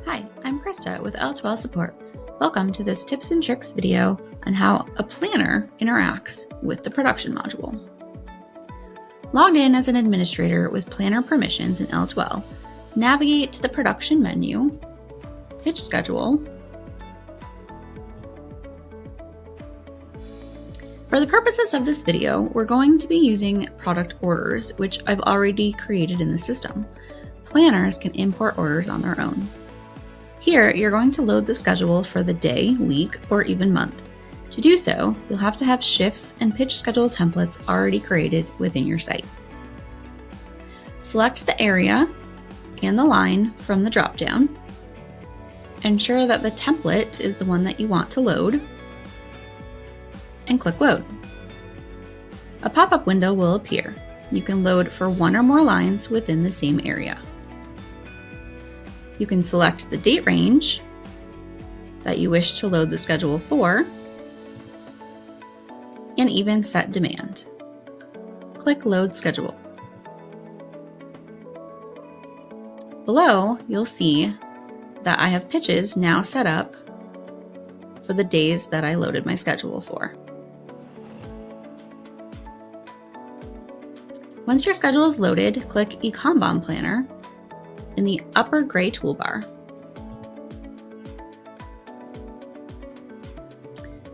Hi, I'm Krista with L2L Support. Welcome to this tips and tricks video on how a planner interacts with the production module. Logged in as an administrator with planner permissions in L2L, navigate to the production menu, pitch schedule. For the purposes of this video, we're going to be using product orders, which I've already created in the system. Planners can import orders on their own. Here, you're going to load the schedule for the day, week, or even month. To do so, you'll have to have shifts and pitch schedule templates already created within your site. Select the area and the line from the dropdown. Ensure that the template is the one that you want to load, and click Load. A pop-up window will appear. You can load for one or more lines within the same area. You can select the date range that you wish to load the schedule for, and even set demand. Click Load Schedule. Below, you'll see that I have pitches now set up for the days that I loaded my schedule for. Once your schedule is loaded, click eKanban Planner in the upper gray toolbar.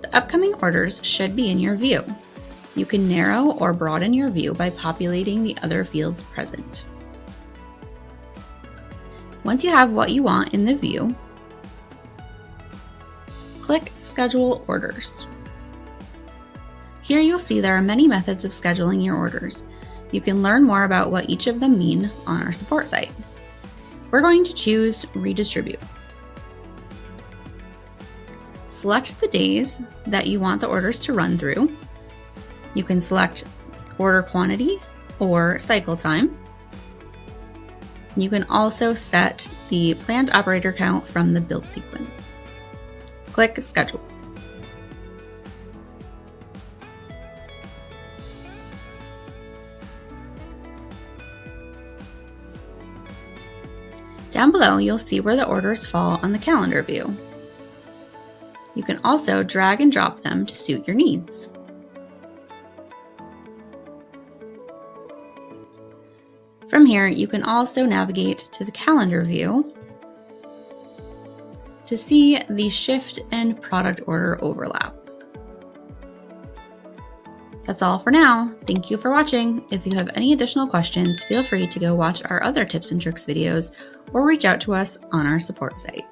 The upcoming orders should be in your view. You can narrow or broaden your view by populating the other fields present. Once you have what you want in the view, click Schedule Orders. Here you'll see there are many methods of scheduling your orders. You can learn more about what each of them mean on our support site. We're going to choose Redistribute. Select the days that you want the orders to run through. You can select order quantity or cycle time. You can also set the planned operator count from the build sequence. Click Schedule. Down below, you'll see where the orders fall on the calendar view. You can also drag and drop them to suit your needs. From here, you can also navigate to the calendar view to see the shift and product order overlap. That's all for now. Thank you for watching. If you have any additional questions, feel free to go watch our other tips and tricks videos or reach out to us on our support site.